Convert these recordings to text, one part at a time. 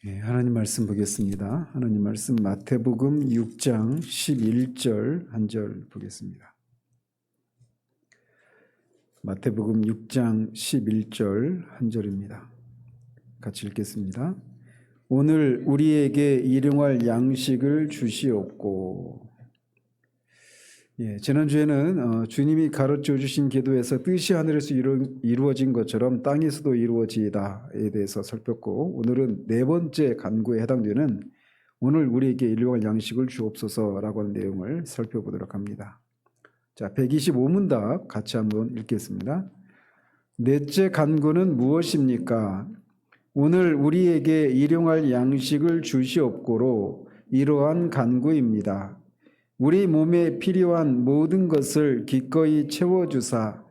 하나님 말씀 보겠습니다. 하나님 말씀 마태복음 6장 11절 한 절 보겠습니다. 마태복음 6장 11절 한 절입니다. 같이 읽겠습니다. 오늘 우리에게 일용할 양식을 주시옵고. 지난주에는 주님이 가르쳐 주신 기도에서 뜻이 하늘에서 이루어진 것처럼 땅에서도 이루어지다에 대해서 살폈고, 오늘은 네 번째 간구에 해당되는 오늘 우리에게 일용할 양식을 주옵소서라고 하는 내용을 살펴보도록 합니다. 자, 125문답 같이 한번 읽겠습니다. 넷째 간구는 무엇입니까? 오늘 우리에게 일용할 양식을 주시옵고로 이러한 간구입니다. 우리 몸에 필요한 모든 것을 기꺼이 채워주사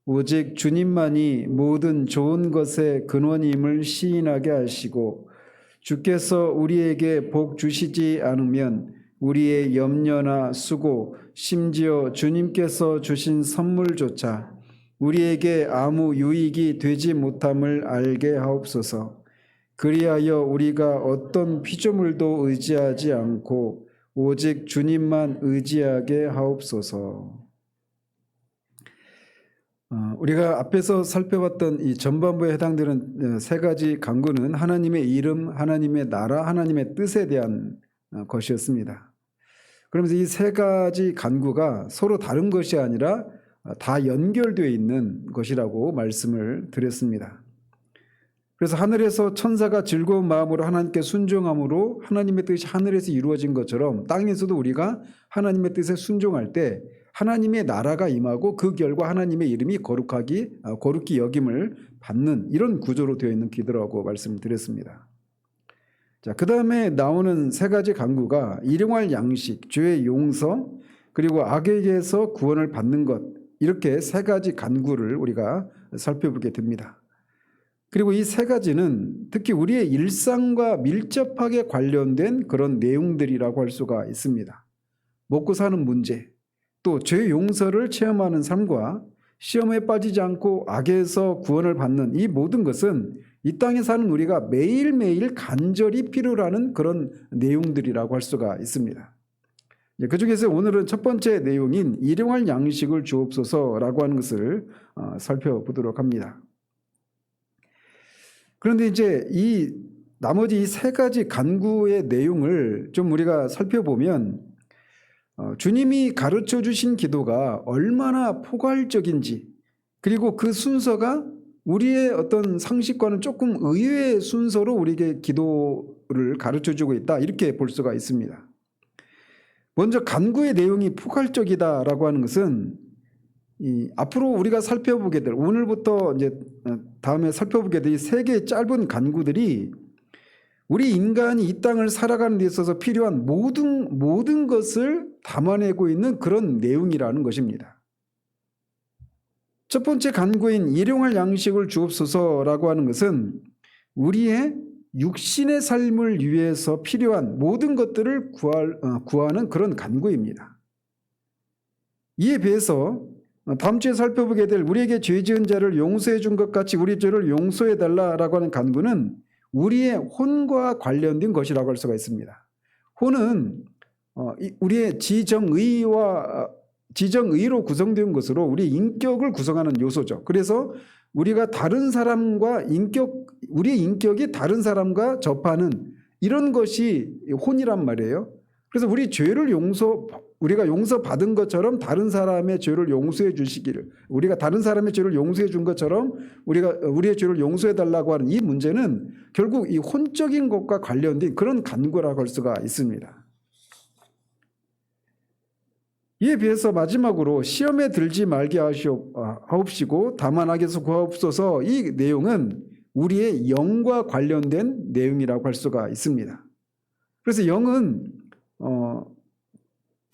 오직 주님만이 모든 좋은 것의 근원임을 시인하게 하시고, 주께서 우리에게 복 주시지 않으면 우리의 염려나 수고, 심지어 주님께서 주신 선물조차 우리에게 아무 유익이 되지 못함을 알게 하옵소서. 그리하여 우리가 어떤 피조물도 의지하지 않고 오직 주님만 의지하게 하옵소서. 우리가 앞에서 살펴봤던 이 전반부에 해당되는 세 가지 간구는 하나님의 이름, 하나님의 나라, 하나님의 뜻에 대한 것이었습니다. 그러면서 이 세 가지 간구가 서로 다른 것이 아니라 다 연결되어 있는 것이라고 말씀을 드렸습니다. 그래서 하늘에서 천사가 즐거운 마음으로 하나님께 순종함으로 하나님의 뜻이 하늘에서 이루어진 것처럼 땅에서도 우리가 하나님의 뜻에 순종할 때 하나님의 나라가 임하고 그 결과 하나님의 이름이 거룩히 여김을 받는 이런 구조로 되어 있는 기도라고 말씀을 드렸습니다. 자, 그 다음에 나오는 세 가지 간구가 일용할 양식, 죄의 용서, 그리고 악에게서 구원을 받는 것, 이렇게 세 가지 간구를 우리가 살펴보게 됩니다. 그리고 이 세 가지는 특히 우리의 일상과 밀접하게 관련된 그런 내용들이라고 할 수가 있습니다. 먹고 사는 문제, 또 죄 용서를 체험하는 삶과 시험에 빠지지 않고 악에서 구원을 받는 이 모든 것은 이 땅에 사는 우리가 매일매일 간절히 필요로 하는 그런 내용들이라고 할 수가 있습니다. 그 중에서 오늘은 첫 번째 내용인 일용할 양식을 주옵소서라고 하는 것을 살펴보도록 합니다. 그런데 이제 이 나머지 이 세 가지 간구의 내용을 좀 우리가 살펴보면 주님이 가르쳐 주신 기도가 얼마나 포괄적인지, 그리고 그 순서가 우리의 어떤 상식과는 조금 의외의 순서로 우리에게 기도를 가르쳐 주고 있다, 이렇게 볼 수가 있습니다. 먼저 간구의 내용이 포괄적이다라고 하는 것은 앞으로 우리가 살펴보게 될, 오늘부터 이제 다음에 살펴보게 될 이 세 개의 짧은 간구들이 우리 인간이 이 땅을 살아가는 데 있어서 필요한 모든 것을 담아내고 있는 그런 내용이라는 것입니다. 첫 번째 간구인 일용할 양식을 주옵소서라고 하는 것은 우리의 육신의 삶을 위해서 필요한 모든 것들을 구하는 그런 간구입니다. 이에 비해서 다음 주에 살펴보게 될 우리에게 죄 지은 자를 용서해 준 것 같이 우리 죄를 용서해 달라라고 하는 간구는 우리의 혼과 관련된 것이라고 할 수가 있습니다. 혼은 우리의 지정의로 구성된 것으로 우리 인격을 구성하는 요소죠. 그래서 우리가 다른 사람과 우리의 인격이 다른 사람과 접하는 이런 것이 혼이란 말이에요. 그래서 우리가 용서받은 것처럼 다른 사람의 죄를 용서해 주시기를, 우리가 다른 사람의 죄를 용서해 준 것처럼 우리의 죄를 용서해 달라고 하는 이 문제는 결국 이 혼적인 것과 관련된 그런 간구라고 할 수가 있습니다. 이에 비해서 마지막으로 시험에 들지 말게 하옵시고 다만 악에서 구하옵소서, 이 내용은 우리의 영과 관련된 내용이라고 할 수가 있습니다. 그래서 영은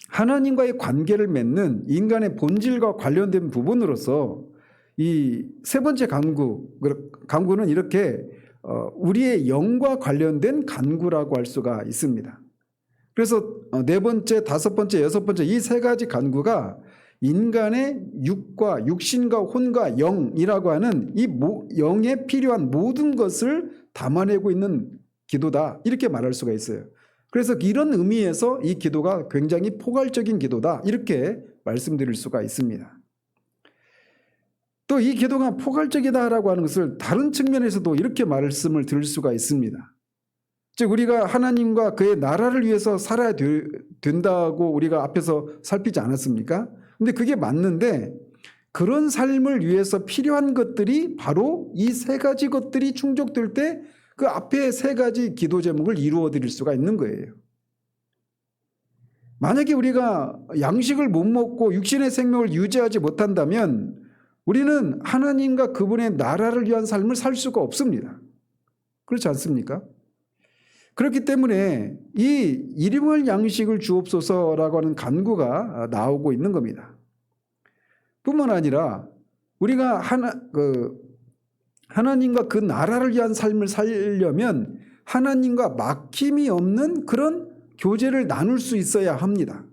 하나님과의 관계를 맺는 인간의 본질과 관련된 부분으로서 이 세 번째 간구는 이렇게 우리의 영과 관련된 간구라고 할 수가 있습니다. 그래서 네 번째, 다섯 번째, 여섯 번째 이 세 가지 간구가 인간의 육신과 혼과 영이라고 하는 이 영에 필요한 모든 것을 담아내고 있는 기도다 이렇게 말할 수가 있어요. 그래서 이런 의미에서 이 기도가 굉장히 포괄적인 기도다 이렇게 말씀드릴 수가 있습니다. 또 이 기도가 포괄적이다라고 하는 것을 다른 측면에서도 이렇게 말씀을 드릴 수가 있습니다. 즉 우리가 하나님과 그의 나라를 위해서 살아야 된다고 우리가 앞에서 살피지 않았습니까? 근데 그게 맞는데 그런 삶을 위해서 필요한 것들이 바로 이 세 가지 것들이 충족될 때 그 앞에 세 가지 기도 제목을 이루어 드릴 수가 있는 거예요. 만약에 우리가 양식을 못 먹고 육신의 생명을 유지하지 못한다면 우리는 하나님과 그분의 나라를 위한 삶을 살 수가 없습니다. 그렇지 않습니까? 그렇기 때문에 이 일용할 양식을 주옵소서라고 하는 간구가 나오고 있는 겁니다. 뿐만 아니라 우리가 하나님과 그 나라를 위한 삶을 살려면 하나님과 막힘이 없는 그런 교제를 나눌 수 있어야 합니다.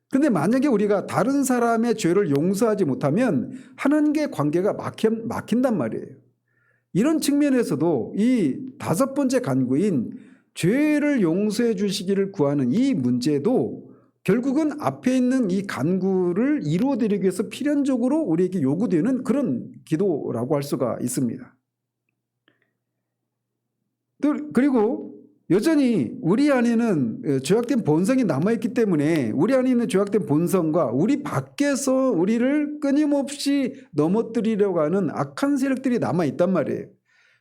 그런데 만약에 우리가 다른 사람의 죄를 용서하지 못하면 하나님과의 관계가 막힌단 말이에요. 이런 측면에서도 이 다섯 번째 간구인 죄를 용서해 주시기를 구하는 이 문제도 결국은 앞에 있는 이 간구를 이루어드리기 위해서 필연적으로 우리에게 요구되는 그런 기도라고 할 수가 있습니다. 그리고 여전히 우리 안에는 죄악된 본성이 남아있기 때문에 우리 안에 있는 죄악된 본성과 우리 밖에서 우리를 끊임없이 넘어뜨리려고 하는 악한 세력들이 남아있단 말이에요.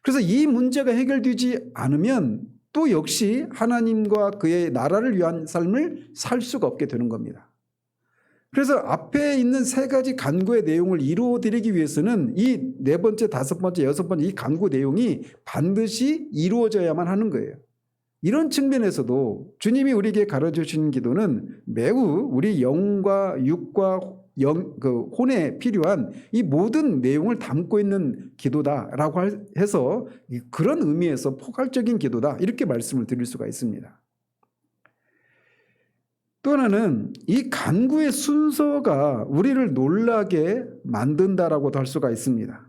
그래서 이 문제가 해결되지 않으면 또 역시 하나님과 그의 나라를 위한 삶을 살 수가 없게 되는 겁니다. 그래서 앞에 있는 세 가지 간구의 내용을 이루어 드리기 위해서는 이 네 번째, 다섯 번째, 여섯 번째 이 간구 내용이 반드시 이루어져야만 하는 거예요. 이런 측면에서도 주님이 우리에게 가르쳐 주신 기도는 매우 우리 영과 육과 혼에 필요한 이 모든 내용을 담고 있는 기도다라고 해서 그런 의미에서 포괄적인 기도다 이렇게 말씀을 드릴 수가 있습니다. 또 하나는 이 간구의 순서가 우리를 놀라게 만든다라고도 할 수가 있습니다.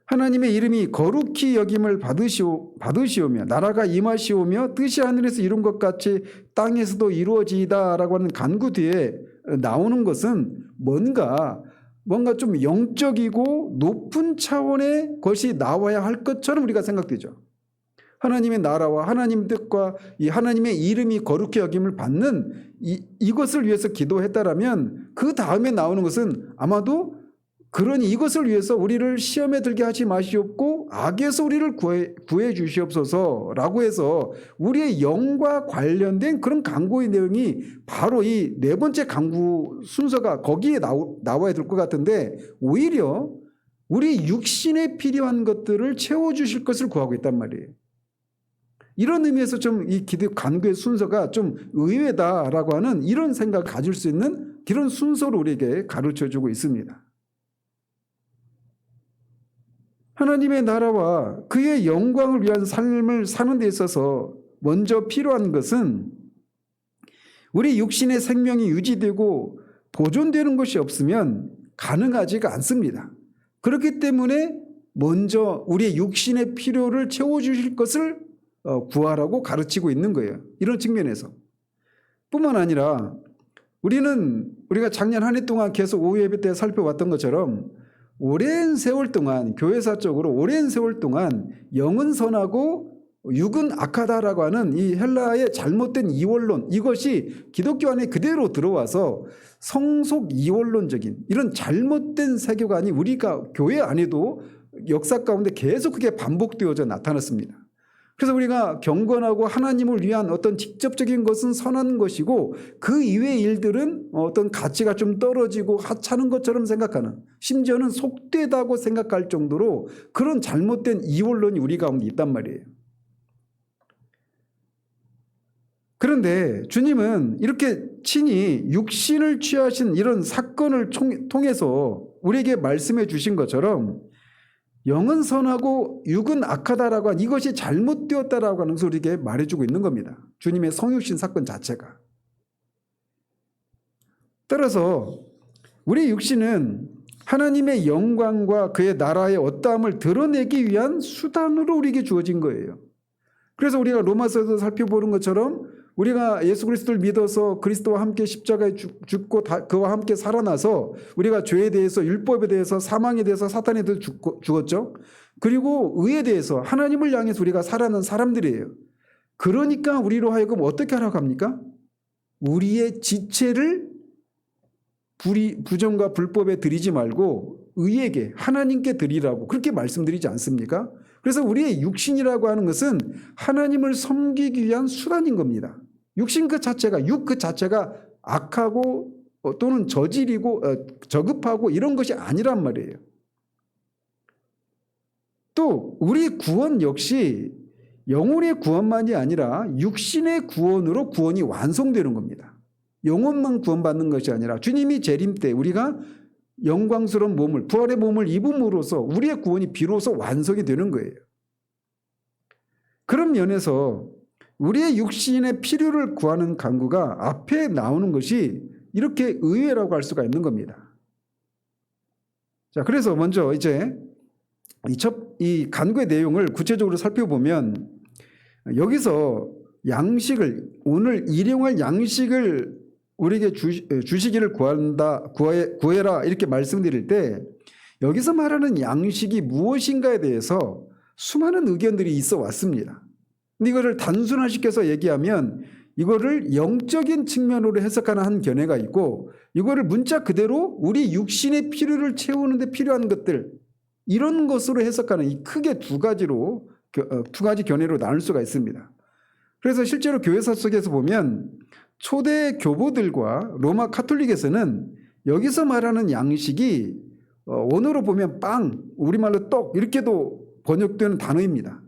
하나님의 이름이 거룩히 여김을 받으시오며 나라가 임하시오며 뜻이 하늘에서 이룬 것 같이 땅에서도 이루어지이다라고 하는 간구 뒤에 나오는 것은 뭔가 좀 영적이고 높은 차원의 것이 나와야 할 것처럼 우리가 생각되죠. 하나님의 나라와 하나님의 뜻과 이 하나님의 이름이 거룩히 여김을 받는 이것을 위해서 기도했다라면 그 다음에 나오는 것은 아마도 그러니 이것을 위해서 우리를 시험에 들게 하지 마시옵고 악에서 우리를 구해 주시옵소서라고 해서 우리의 영과 관련된 그런 간구의 내용이 바로 이 네 번째 간구 순서가 거기에 나와야 될 것 같은데 오히려 우리 육신에 필요한 것들을 채워주실 것을 구하고 있단 말이에요. 이런 의미에서 좀 이 기도 간구의 순서가 좀 의외다라고 하는 이런 생각을 가질 수 있는 그런 순서로 우리에게 가르쳐주고 있습니다. 하나님의 나라와 그의 영광을 위한 삶을 사는 데 있어서 먼저 필요한 것은 우리 육신의 생명이 유지되고 보존되는 것이 없으면 가능하지가 않습니다. 그렇기 때문에 먼저 우리의 육신의 필요를 채워주실 것을 구하라고 가르치고 있는 거예요. 이런 측면에서. 뿐만 아니라 우리가 작년 한 해 동안 계속 오후 예배 때 살펴왔던 것처럼 오랜 세월 동안 교회사적으로 오랜 세월 동안 영은 선하고 육은 악하다라고 하는 이 헬라의 잘못된 이원론 이것이 기독교 안에 그대로 들어와서 성속 이원론적인 이런 잘못된 세계관이 우리가 교회 안에도 역사 가운데 계속 그게 반복되어져 나타났습니다. 그래서 우리가 경건하고 하나님을 위한 어떤 직접적인 것은 선한 것이고 그 이외의 일들은 어떤 가치가 좀 떨어지고 하찮은 것처럼 생각하는 심지어는 속되다고 생각할 정도로 그런 잘못된 이원론이 우리 가운데 있단 말이에요. 그런데 주님은 이렇게 친히 육신을 취하신 이런 사건을 통해서 우리에게 말씀해 주신 것처럼 영은 선하고 육은 악하다라고 한 이것이 잘못되었다라고 하는 것을 우리에게 말해주고 있는 겁니다. 주님의 성육신 사건 자체가. 따라서 우리 육신은 하나님의 영광과 그의 나라의 어떠함을 드러내기 위한 수단으로 우리에게 주어진 거예요. 그래서 우리가 로마서에서 살펴보는 것처럼 우리가 예수 그리스도를 믿어서 그리스도와 함께 십자가에 죽고 그와 함께 살아나서 우리가 죄에 대해서, 율법에 대해서, 사망에 대해서, 사탄에 대해서 죽었죠. 그리고 의에 대해서 하나님을 향해서 우리가 살아난 사람들이에요. 그러니까 우리로 하여금 어떻게 하라고 합니까? 우리의 지체를 부정과 불법에 드리지 말고 의에게, 하나님께 드리라고 그렇게 말씀드리지 않습니까? 그래서 우리의 육신이라고 하는 것은 하나님을 섬기기 위한 수단인 겁니다. 육신 그 자체가, 육 그 자체가 악하고 또는 저질이고 저급하고 이런 것이 아니란 말이에요. 또 우리 구원 역시 영혼의 구원만이 아니라 육신의 구원으로 구원이 완성되는 겁니다. 영혼만 구원받는 것이 아니라 주님이 재림 때 우리가 영광스러운 몸을, 부활의 몸을 입음으로써 우리의 구원이 비로소 완성이 되는 거예요. 그런 면에서 우리의 육신의 필요를 구하는 간구가 앞에 나오는 것이 이렇게 의외라고 할 수가 있는 겁니다. 자, 그래서 먼저 이제 이 간구의 내용을 구체적으로 살펴보면 여기서 양식을, 오늘 일용할 양식을 우리에게 주시기를 구해라 이렇게 말씀드릴 때 여기서 말하는 양식이 무엇인가에 대해서 수많은 의견들이 있어 왔습니다. 근데 이거를 단순화시켜서 얘기하면 이거를 영적인 측면으로 해석하는 한 견해가 있고 이거를 문자 그대로 우리 육신의 필요를 채우는 데 필요한 것들 이런 것으로 해석하는 이 크게 두 가지 견해로 나눌 수가 있습니다. 그래서 실제로 교회사 속에서 보면 초대 교부들과 로마 카톨릭에서는 여기서 말하는 양식이 원어로 보면 빵, 우리말로 떡 이렇게도 번역되는 단어입니다.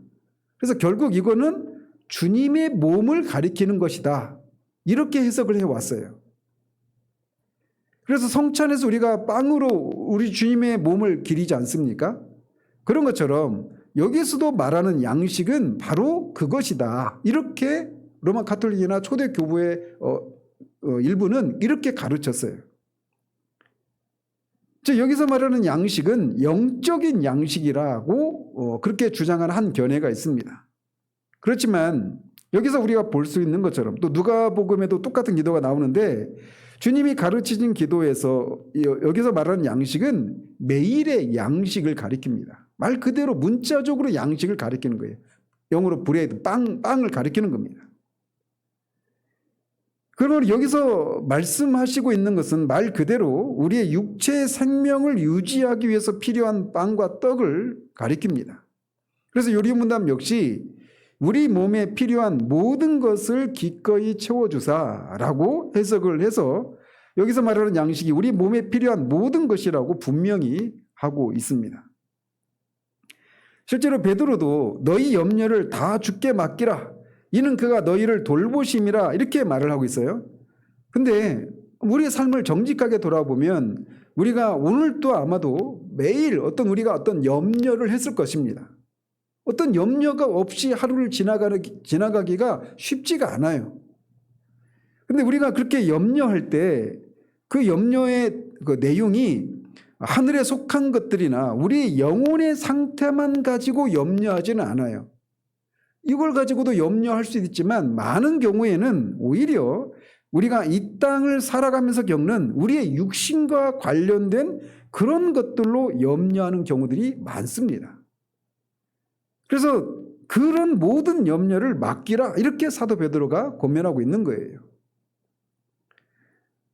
그래서 결국 이거는 주님의 몸을 가리키는 것이다. 이렇게 해석을 해왔어요. 그래서 성찬에서 우리가 빵으로 우리 주님의 몸을 기리지 않습니까? 그런 것처럼 여기서도 말하는 양식은 바로 그것이다. 이렇게 로마 카톨릭이나 초대 교부의 일부는 이렇게 가르쳤어요. 즉 여기서 말하는 양식은 영적인 양식이라고 그렇게 주장하는 한 견해가 있습니다. 그렇지만 여기서 우리가 볼 수 있는 것처럼 또 누가복음에도 똑같은 기도가 나오는데 주님이 가르치신 기도에서 여기서 말하는 양식은 매일의 양식을 가리킵니다. 말 그대로 문자적으로 양식을 가리키는 거예요. 영어로 브레드, 빵을 가리키는 겁니다. 그러면 여기서 말씀하시고 있는 것은 말 그대로 우리의 육체의 생명을 유지하기 위해서 필요한 빵과 떡을 가리킵니다. 그래서 요리문답 역시 우리 몸에 필요한 모든 것을 기꺼이 채워주사라고 해석을 해서 여기서 말하는 양식이 우리 몸에 필요한 모든 것이라고 분명히 하고 있습니다. 실제로 베드로도 너희 염려를 다 주께 맡기라. 이는 그가 너희를 돌보심이라 이렇게 말을 하고 있어요. 근데 우리의 삶을 정직하게 돌아보면 우리가 오늘도 아마도 매일 우리가 어떤 염려를 했을 것입니다. 어떤 염려가 없이 하루를 지나가기가 쉽지가 않아요. 근데 우리가 그렇게 염려할 때 그 염려의 그 내용이 하늘에 속한 것들이나 우리 영혼의 상태만 가지고 염려하지는 않아요. 이걸 가지고도 염려할 수 있지만 많은 경우에는 오히려 우리가 이 땅을 살아가면서 겪는 우리의 육신과 관련된 그런 것들로 염려하는 경우들이 많습니다. 그래서 그런 모든 염려를 맡기라 이렇게 사도 베드로가 권면하고 있는 거예요.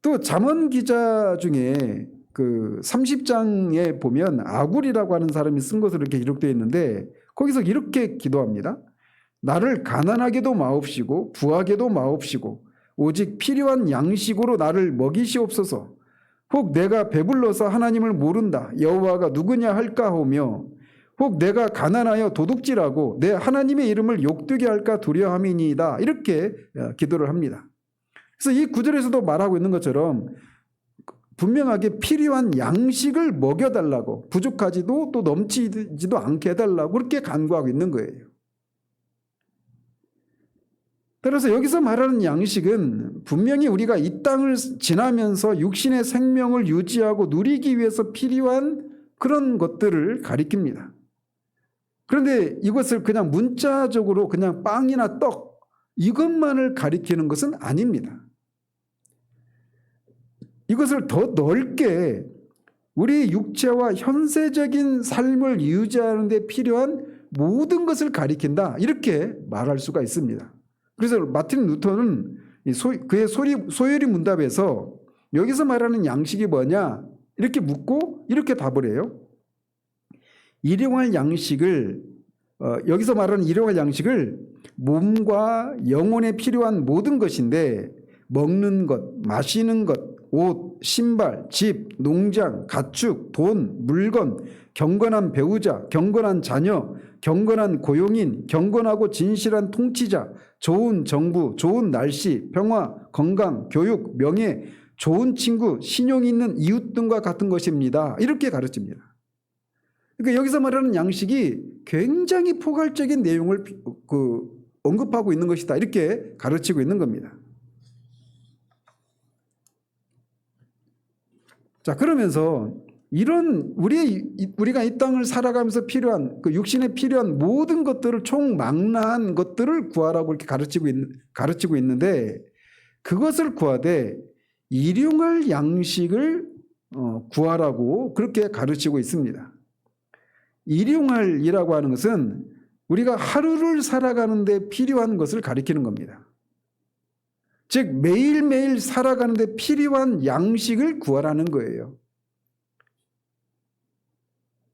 또 잠언 기자 중에 그 30장에 보면 아굴이라고 하는 사람이 쓴 것으로 이렇게 기록되어 있는데 거기서 이렇게 기도합니다. 나를 가난하게도 마옵시고 부하게도 마옵시고 오직 필요한 양식으로 나를 먹이시옵소서. 혹 내가 배불러서 하나님을 모른다 여호와가 누구냐 할까 하며 혹 내가 가난하여 도둑질하고 내 하나님의 이름을 욕되게 할까 두려함이니이다. 이렇게 기도를 합니다. 그래서 이 구절에서도 말하고 있는 것처럼 분명하게 필요한 양식을 먹여달라고 부족하지도 또 넘치지도 않게 해달라고 그렇게 간구하고 있는 거예요. 따라서 여기서 말하는 양식은 분명히 우리가 이 땅을 지나면서 육신의 생명을 유지하고 누리기 위해서 필요한 그런 것들을 가리킵니다. 그런데 이것을 그냥 문자적으로 그냥 빵이나 떡 이것만을 가리키는 것은 아닙니다. 이것을 더 넓게 우리 육체와 현세적인 삶을 유지하는 데 필요한 모든 것을 가리킨다, 이렇게 말할 수가 있습니다. 그래서 마틴 루터는 그의 소요리 문답에서 여기서 말하는 양식이 뭐냐 이렇게 묻고 이렇게 답을 해요. 일용할 양식을 여기서 말하는 일용할 양식을 몸과 영혼에 필요한 모든 것인데, 먹는 것, 마시는 것, 옷, 신발, 집, 농장, 가축, 돈, 물건, 경건한 배우자, 경건한 자녀, 경건한 고용인, 경건하고 진실한 통치자, 좋은 정부, 좋은 날씨, 평화, 건강, 교육, 명예, 좋은 친구, 신용 있는 이웃 등과 같은 것입니다. 이렇게 가르칩니다. 그러니까 여기서 말하는 양식이 굉장히 포괄적인 내용을 언급하고 있는 것이다, 이렇게 가르치고 있는 겁니다. 자, 그러면서 이런 우리가 이 땅을 살아가면서 필요한 그 육신에 필요한 모든 것들을 총망라한 것들을 구하라고 이렇게 가르치고 있는데, 그것을 구하되 일용할 양식을 구하라고 그렇게 가르치고 있습니다. 일용할이라고 하는 것은 우리가 하루를 살아가는 데 필요한 것을 가리키는 겁니다. 즉 매일매일 살아가는 데 필요한 양식을 구하라는 거예요.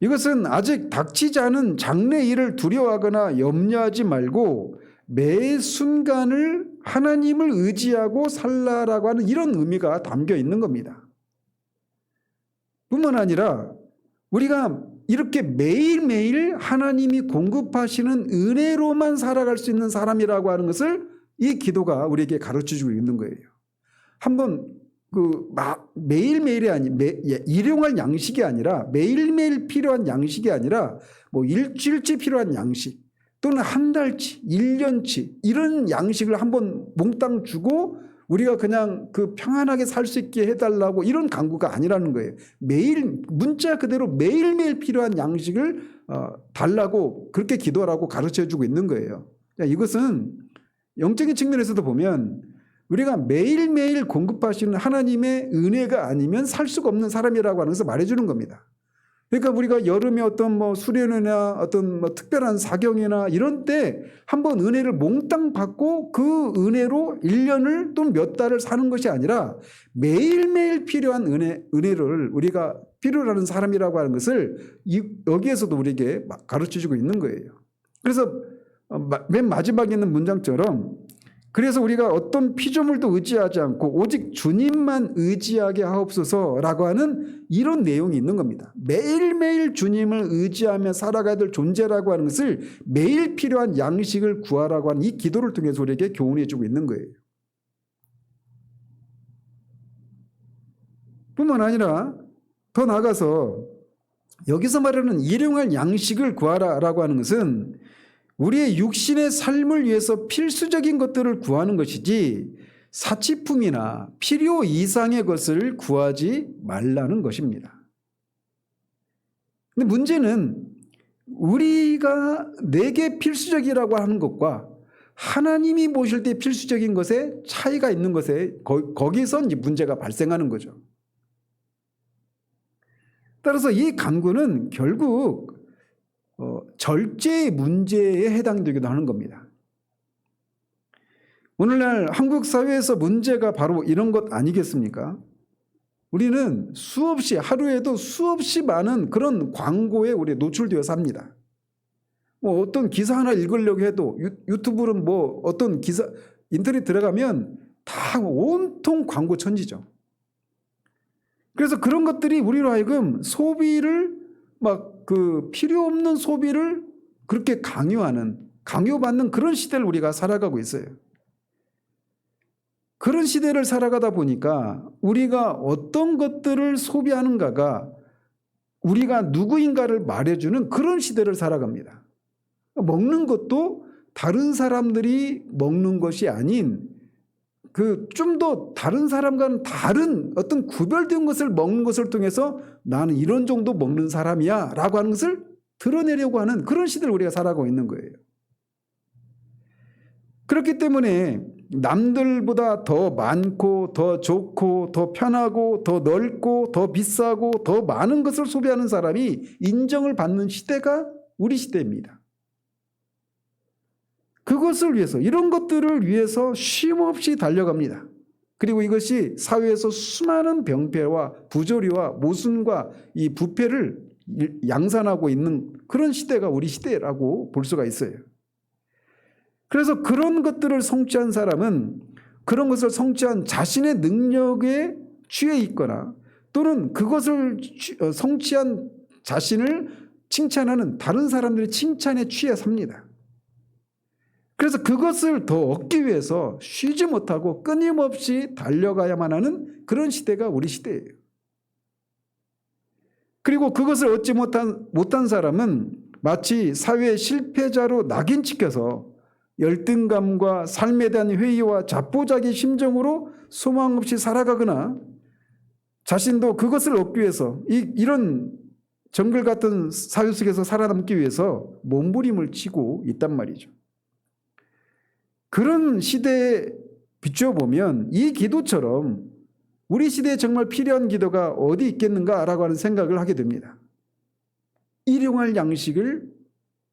이것은 아직 닥치지 않은 장래일을 두려워하거나 염려하지 말고 매 순간을 하나님을 의지하고 살라라고 하는 이런 의미가 담겨 있는 겁니다. 뿐만 아니라 우리가 이렇게 매일매일 하나님이 공급하시는 은혜로만 살아갈 수 있는 사람이라고 하는 것을 이 기도가 우리에게 가르쳐주고 있는 거예요. 한번 매일매일이 일용할 양식이 아니라 매일매일 필요한 양식이 아니라 뭐 일주일치 필요한 양식 또는 한 달치, 1년치 이런 양식을 한번 몽땅 주고 우리가 그냥 평안하게 살 수 있게 해달라고 이런 간구가 아니라는 거예요. 매일 문자 그대로 매일매일 필요한 양식을 달라고 그렇게 기도하라고 가르쳐주고 있는 거예요. 이것은 영적인 측면에서도 보면 우리가 매일매일 공급하시는 하나님의 은혜가 아니면 살 수가 없는 사람이라고 하는 것을 말해주는 겁니다. 그러니까 우리가 여름에 어떤 수련회나 어떤 특별한 사경이나 이런 때 한번 은혜를 몽땅 받고 그 은혜로 1년을 또는 몇 달을 사는 것이 아니라 매일매일 필요한 은혜를 우리가 필요로 하는 사람이라고 하는 것을 여기에서도 우리에게 가르쳐주고 있는 거예요. 그래서 맨 마지막에 있는 문장처럼 그래서 우리가 어떤 피조물도 의지하지 않고 오직 주님만 의지하게 하옵소서라고 하는 이런 내용이 있는 겁니다. 매일매일 주님을 의지하며 살아가야 될 존재라고 하는 것을 매일 필요한 양식을 구하라고 하는 이 기도를 통해서 우리에게 교훈해 주고 있는 거예요. 뿐만 아니라 더 나아가서 여기서 말하는 일용할 양식을 구하라라고 하는 것은 우리의 육신의 삶을 위해서 필수적인 것들을 구하는 것이지 사치품이나 필요 이상의 것을 구하지 말라는 것입니다. 근데 문제는 우리가 내게 필수적이라고 하는 것과 하나님이 보실 때 필수적인 것에 차이가 있는 것에 거기서 이제 문제가 발생하는 거죠. 따라서 이 간구는 결국 절제의 문제에 해당되기도 하는 겁니다. 오늘날 한국 사회에서 문제가 바로 이런 것 아니겠습니까? 우리는 하루에도 수없이 많은 그런 광고에 우리 노출되어 삽니다. 어떤 기사 하나 읽으려고 해도 유튜브는 어떤 기사 인터넷 들어가면 다 온통 광고 천지죠. 그래서 그런 것들이 우리로 하여금 소비를 필요 없는 소비를 그렇게 강요받는 그런 시대를 우리가 살아가고 있어요. 그런 시대를 살아가다 보니까 우리가 어떤 것들을 소비하는가가 우리가 누구인가를 말해주는 그런 시대를 살아갑니다. 먹는 것도 다른 사람들이 먹는 것이 아닌 좀 더 다른 사람과는 다른 어떤 구별된 것을 먹는 것을 통해서 나는 이런 정도 먹는 사람이야 라고 하는 것을 드러내려고 하는 그런 시대를 우리가 살아가고 있는 거예요. 그렇기 때문에 남들보다 더 많고 더 좋고 더 편하고 더 넓고 더 비싸고 더 많은 것을 소비하는 사람이 인정을 받는 시대가 우리 시대입니다. 그것을 위해서, 이런 것들을 위해서 쉼없이 달려갑니다. 그리고 이것이 사회에서 수많은 병폐와 부조리와 모순과 이 부패를 양산하고 있는 그런 시대가 우리 시대라고 볼 수가 있어요. 그래서 그런 것들을 성취한 사람은 그런 것을 성취한 자신의 능력에 취해 있거나 또는 그것을 성취한 자신을 칭찬하는 다른 사람들의 칭찬에 취해 삽니다. 그래서 그것을 더 얻기 위해서 쉬지 못하고 끊임없이 달려가야만 하는 그런 시대가 우리 시대예요. 그리고 그것을 얻지 못한 사람은 마치 사회의 실패자로 낙인찍혀서 열등감과 삶에 대한 회의와 자포자기 심정으로 소망 없이 살아가거나 자신도 그것을 얻기 위해서 이런 정글 같은 사회 속에서 살아남기 위해서 몸부림을 치고 있단 말이죠. 그런 시대에 비춰보면 이 기도처럼 우리 시대에 정말 필요한 기도가 어디 있겠는가라고 하는 생각을 하게 됩니다. 일용할 양식을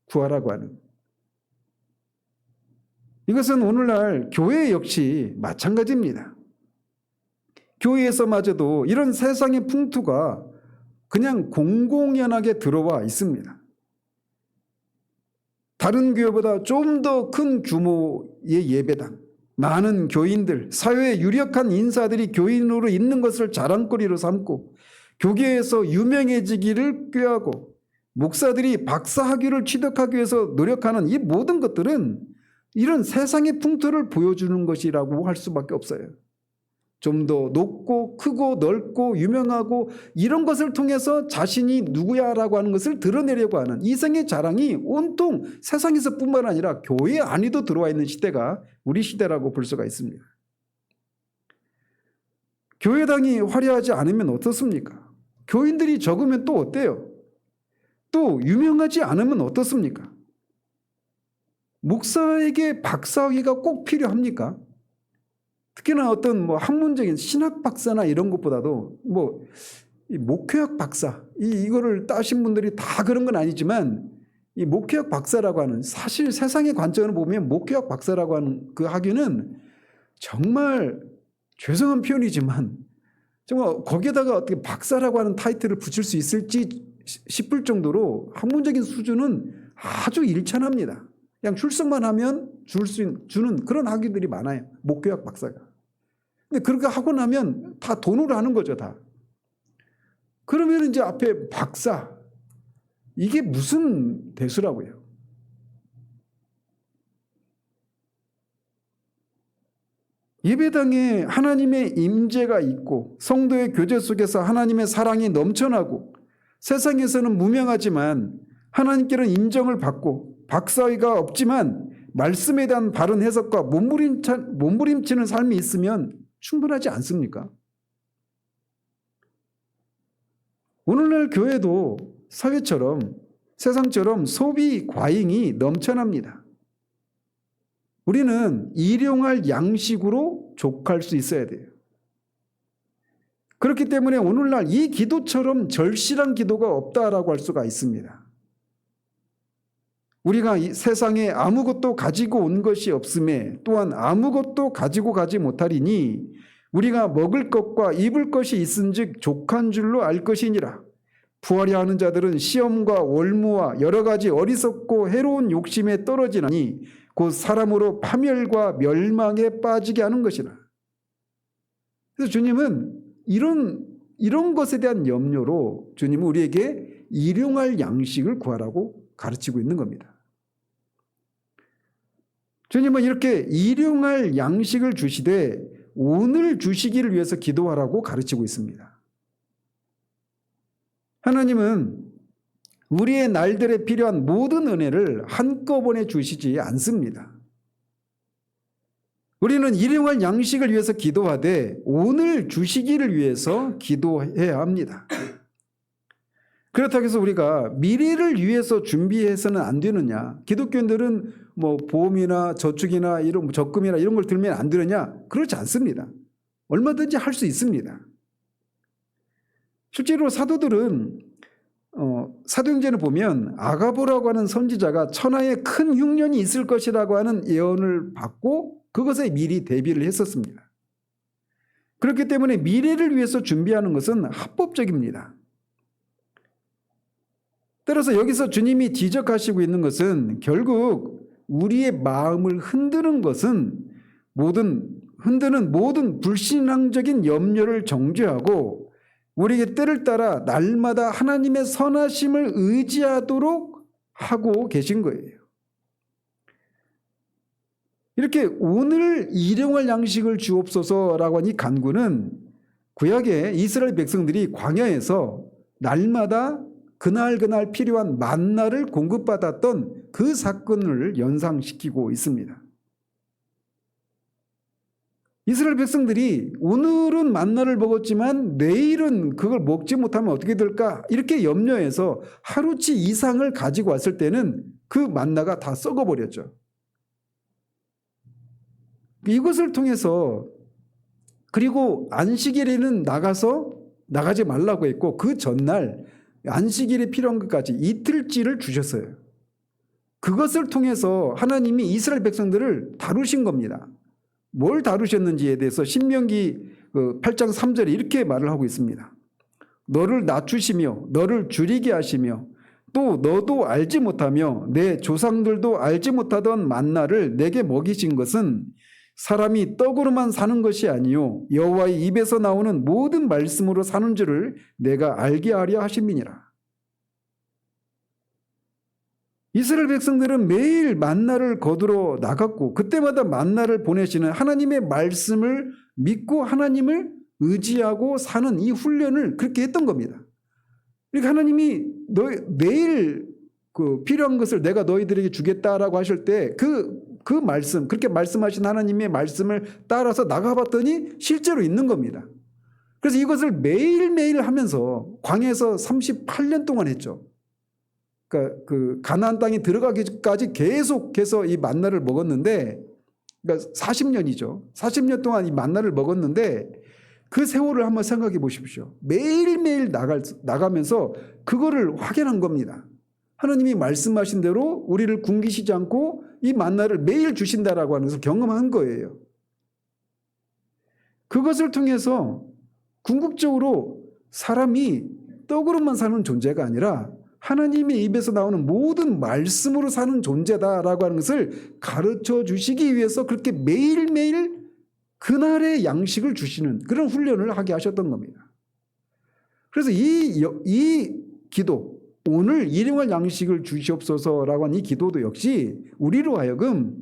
구하라고 하는. 이것은 오늘날 교회 역시 마찬가지입니다. 교회에서마저도 이런 세상의 풍토가 그냥 공공연하게 들어와 있습니다. 다른 교회보다 좀 더 큰 규모의 예배당, 많은 교인들, 사회에 유력한 인사들이 교인으로 있는 것을 자랑거리로 삼고 교계에서 유명해지기를 꾀하고 목사들이 박사학위를 취득하기 위해서 노력하는 이 모든 것들은 이런 세상의 풍토를 보여주는 것이라고 할 수밖에 없어요. 좀 더 높고 크고 넓고 유명하고 이런 것을 통해서 자신이 누구야라고 하는 것을 드러내려고 하는 이성의 자랑이 온통 세상에서 뿐만 아니라 교회 안에도 들어와 있는 시대가 우리 시대라고 볼 수가 있습니다. 교회당이 화려하지 않으면 어떻습니까? 교인들이 적으면 또 어때요? 또 유명하지 않으면 어떻습니까? 목사에게 박사학위가 꼭 필요합니까? 특히나 어떤 학문적인 신학 박사나 이런 것보다도 이 목회학 박사 이거를 따신 분들이 다 그런 건 아니지만 이 목회학 박사라고 하는 사실 세상의 관점으로 보면 목회학 박사라고 하는 그 학위는 정말 죄송한 표현이지만 정말 거기에다가 어떻게 박사라고 하는 타이틀을 붙일 수 있을지 싶을 정도로 학문적인 수준은 아주 일천합니다. 그냥 출석만 하면 주는 그런 학위들이 많아요. 목회학 박사가. 근데 그렇게 하고 나면 다 돈으로 하는 거죠, 다. 그러면 이제 앞에 박사. 이게 무슨 대수라고요? 예배당에 하나님의 임재가 있고 성도의 교제 속에서 하나님의 사랑이 넘쳐나고 세상에서는 무명하지만 하나님께는 인정을 받고 박사위가 없지만 말씀에 대한 바른 해석과 몸부림치는 삶이 있으면 충분하지 않습니까? 오늘날 교회도 사회처럼 세상처럼 소비 과잉이 넘쳐납니다. 우리는 일용할 양식으로 족할 수 있어야 돼요. 그렇기 때문에 오늘날 이 기도처럼 절실한 기도가 없다라고 할 수가 있습니다. 우리가 이 세상에 아무것도 가지고 온 것이 없음에 또한 아무것도 가지고 가지 못하리니 우리가 먹을 것과 입을 것이 있은즉 족한 줄로 알 것이니라. 부하려 하는 자들은 시험과 월무와 여러 가지 어리석고 해로운 욕심에 떨어지나니 곧 사람으로 파멸과 멸망에 빠지게 하는 것이라. 그래서 주님은 이런 것에 대한 염려로 주님은 우리에게 일용할 양식을 구하라고 가르치고 있는 겁니다. 주님은 이렇게 일용할 양식을 주시되 오늘 주시기를 위해서 기도하라고 가르치고 있습니다. 하나님은 우리의 날들에 필요한 모든 은혜를 한꺼번에 주시지 않습니다. 우리는 일용할 양식을 위해서 기도하되 오늘 주시기를 위해서 기도해야 합니다. 그렇다고 해서 우리가 미래를 위해서 준비해서는 안 되느냐? 기독교인들은 뭐 보험이나 저축이나 이런 적금이나 이런 걸 들면 안 되느냐? 그렇지 않습니다. 얼마든지 할 수 있습니다. 실제로 사도들은 사도행전을 보면 아가보라고 하는 선지자가 천하에 큰 흉년이 있을 것이라고 하는 예언을 받고 그것에 미리 대비를 했었습니다. 그렇기 때문에 미래를 위해서 준비하는 것은 합법적입니다. 따라서 여기서 주님이 지적하시고 있는 것은 결국 우리의 마음을 흔드는 모든 불신앙적인 염려를 정죄하고 우리에게 때를 따라 날마다 하나님의 선하심을 의지하도록 하고 계신 거예요. 이렇게 오늘 일용할 양식을 주옵소서라고 한 이 간구는 구약의 이스라엘 백성들이 광야에서 날마다 그날 필요한 만나를 공급받았던 그 사건을 연상시키고 있습니다. 이스라엘 백성들이 오늘은 만나를 먹었지만 내일은 그걸 먹지 못하면 어떻게 될까? 이렇게 염려해서 하루치 이상을 가지고 왔을 때는 그 만나가 다 썩어버렸죠. 이것을 통해서 그리고 안식일에는 나가지 말라고 했고 그 전날 안식일에 필요한 것까지 이틀치를 주셨어요. 그것을 통해서 하나님이 이스라엘 백성들을 다루신 겁니다. 뭘 다루셨는지에 대해서 신명기 8장 3절에 이렇게 말을 하고 있습니다. 너를 낮추시며 너를 줄이게 하시며 또 너도 알지 못하며 내 조상들도 알지 못하던 만나를 내게 먹이신 것은 사람이 떡으로만 사는 것이 아니요 여호와의 입에서 나오는 모든 말씀으로 사는 줄을 내가 알게 하려 하심이니라. 이스라엘 백성들은 매일 만나를 거두러 나갔고 그때마다 만나를 보내시는 하나님의 말씀을 믿고 하나님을 의지하고 사는 이 훈련을 그렇게 했던 겁니다. 그러니까 하나님이 내일 필요한 것을 내가 너희들에게 주겠다라고 하실 때 그 말씀, 그렇게 말씀하신 하나님의 말씀을 따라서 나가봤더니 실제로 있는 겁니다. 그래서 이것을 매일매일 하면서 광야에서 38년 동안 했죠. 그러니까 그 가나안 땅에 들어가기까지 계속해서 이 만나를 먹었는데, 그러니까 40년이죠. 40년 동안 이 만나를 먹었는데 그 세월을 한번 생각해 보십시오. 매일매일 나가면서 그거를 확인한 겁니다. 하나님이 말씀하신 대로 우리를 굶기시지 않고 이 만나를 매일 주신다라고 하는 것을 경험한 거예요. 그것을 통해서 궁극적으로 사람이 떡으로만 사는 존재가 아니라 하나님의 입에서 나오는 모든 말씀으로 사는 존재다라고 하는 것을 가르쳐 주시기 위해서 그렇게 매일매일 그날의 양식을 주시는 그런 훈련을 하게 하셨던 겁니다. 그래서 이 기도, 오늘 일용할 양식을 주시옵소서라고 하는 이 기도도 역시 우리로 하여금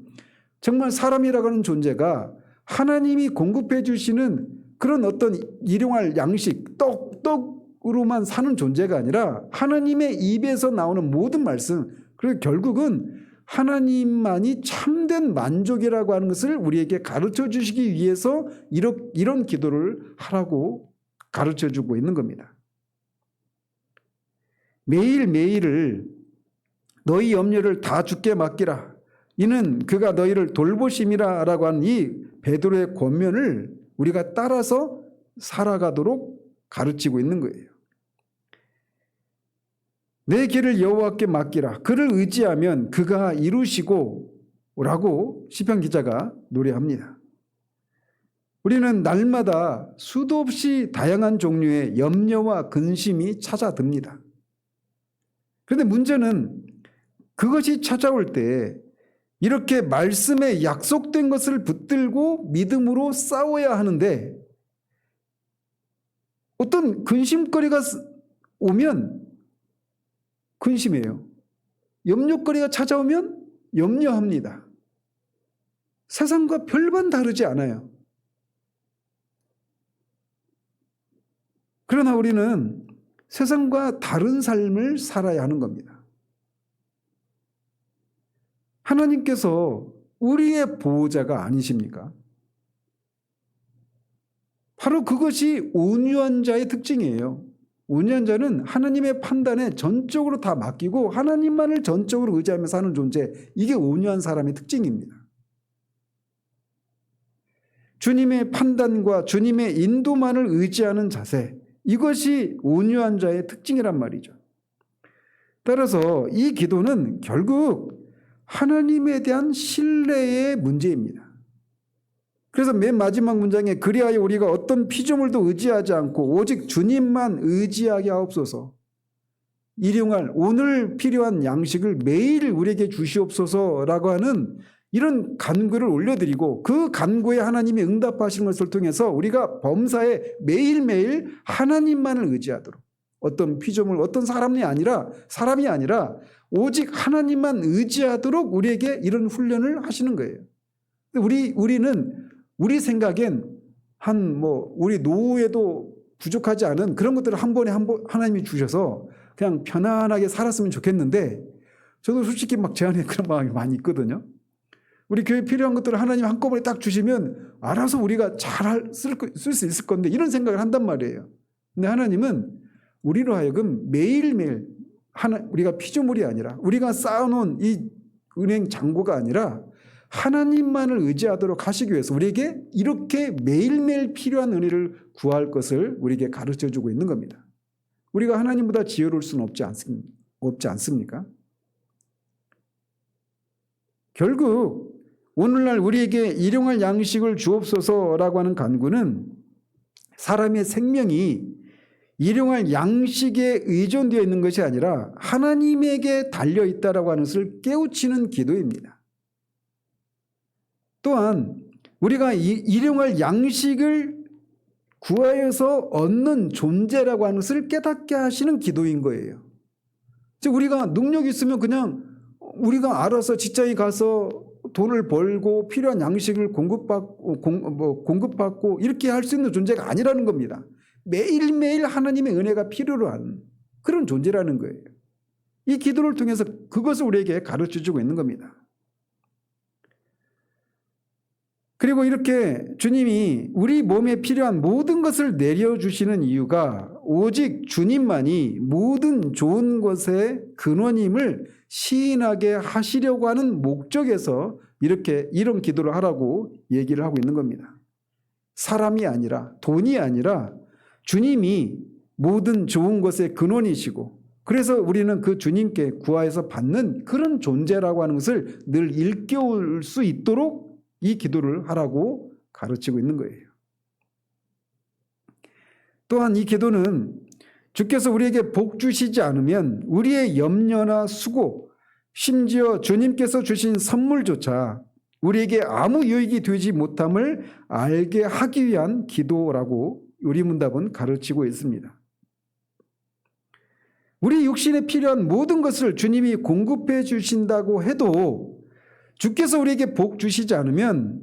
정말 사람이라고 하는 존재가 하나님이 공급해 주시는 그런 어떤 일용할 양식, 떡으로만 사는 존재가 아니라 하나님의 입에서 나오는 모든 말씀, 그리고 결국은 하나님만이 참된 만족이라고 하는 것을 우리에게 가르쳐 주시기 위해서 이런 기도를 하라고 가르쳐 주고 있는 겁니다. 매일매일을 너희 염려를 다 주께 맡기라. 이는 그가 너희를 돌보심이라 라고 하는 이 베드로의 권면을 우리가 따라서 살아가도록 가르치고 있는 거예요. 내 길을 여호와께 맡기라. 그를 의지하면 그가 이루시고 라고 시편 기자가 노래합니다. 우리는 날마다 수도 없이 다양한 종류의 염려와 근심이 찾아듭니다. 그런데 문제는 그것이 찾아올 때 이렇게 말씀에 약속된 것을 붙들고 믿음으로 싸워야 하는데 어떤 근심거리가 오면 근심해요. 염려거리가 찾아오면 염려합니다. 세상과 별반 다르지 않아요. 그러나 우리는 세상과 다른 삶을 살아야 하는 겁니다. 하나님께서 우리의 보호자가 아니십니까? 바로 그것이 온유한 자의 특징이에요. 온유한 자는 하나님의 판단에 전적으로 다 맡기고 하나님만을 전적으로 의지하며 사는 존재, 이게 온유한 사람의 특징입니다. 주님의 판단과 주님의 인도만을 의지하는 자세, 이것이 온유한 자의 특징이란 말이죠. 따라서 이 기도는 결국 하나님에 대한 신뢰의 문제입니다. 그래서 맨 마지막 문장에 그리하여 우리가 어떤 피조물도 의지하지 않고 오직 주님만 의지하게 하옵소서. 일용할 오늘 필요한 양식을 매일 우리에게 주시옵소서라고 하는 이런 간구를 올려드리고 그 간구에 하나님이 응답하시는 것을 통해서 우리가 범사에 매일매일 하나님만을 의지하도록, 어떤 피조물, 어떤 사람이 아니라 오직 하나님만 의지하도록 우리에게 이런 훈련을 하시는 거예요. 우리는 우리 생각엔 우리 노후에도 부족하지 않은 그런 것들을 한 번에 하나님이 주셔서 그냥 편안하게 살았으면 좋겠는데, 저도 솔직히 제 안에 그런 마음이 많이 있거든요. 우리 교회에 필요한 것들을 하나님 한꺼번에 딱 주시면 알아서 우리가 잘 쓸 수 있을 건데, 이런 생각을 한단 말이에요. 근데 하나님은 우리로 하여금 매일매일 우리가 피조물이 아니라, 우리가 쌓아놓은 이 은행 잔고가 아니라 하나님만을 의지하도록 하시기 위해서 우리에게 이렇게 매일매일 필요한 은혜를 구할 것을 우리에게 가르쳐주고 있는 겁니다. 우리가 하나님보다 지혜로울 수는 없지 않습니까? 결국 오늘날 우리에게 일용할 양식을 주옵소서라고 하는 간구는 사람의 생명이 일용할 양식에 의존되어 있는 것이 아니라 하나님에게 달려있다라고 하는 것을 깨우치는 기도입니다. 또한 우리가 일용할 양식을 구하여서 얻는 존재라고 하는 것을 깨닫게 하시는 기도인 거예요. 즉 우리가 능력이 있으면 그냥 우리가 알아서 직장에 가서 돈을 벌고 필요한 양식을 공급받고 이렇게 할 수 있는 존재가 아니라는 겁니다. 매일매일 하나님의 은혜가 필요로 하는 그런 존재라는 거예요. 이 기도를 통해서 그것을 우리에게 가르쳐주고 있는 겁니다. 그리고 이렇게 주님이 우리 몸에 필요한 모든 것을 내려주시는 이유가 오직 주님만이 모든 좋은 것의 근원임을 시인하게 하시려고 하는 목적에서 이런 기도를 하라고 얘기를 하고 있는 겁니다. 사람이 아니라, 돈이 아니라 주님이 모든 좋은 것의 근원이시고, 그래서 우리는 그 주님께 구하여서 받는 그런 존재라고 하는 것을 늘 일깨울 수 있도록 이 기도를 하라고 가르치고 있는 거예요. 또한 이 기도는 주께서 우리에게 복 주시지 않으면 우리의 염려나 수고, 심지어 주님께서 주신 선물조차 우리에게 아무 유익이 되지 못함을 알게 하기 위한 기도라고 요리문답은 가르치고 있습니다. 우리 육신에 필요한 모든 것을 주님이 공급해 주신다고 해도 주께서 우리에게 복 주시지 않으면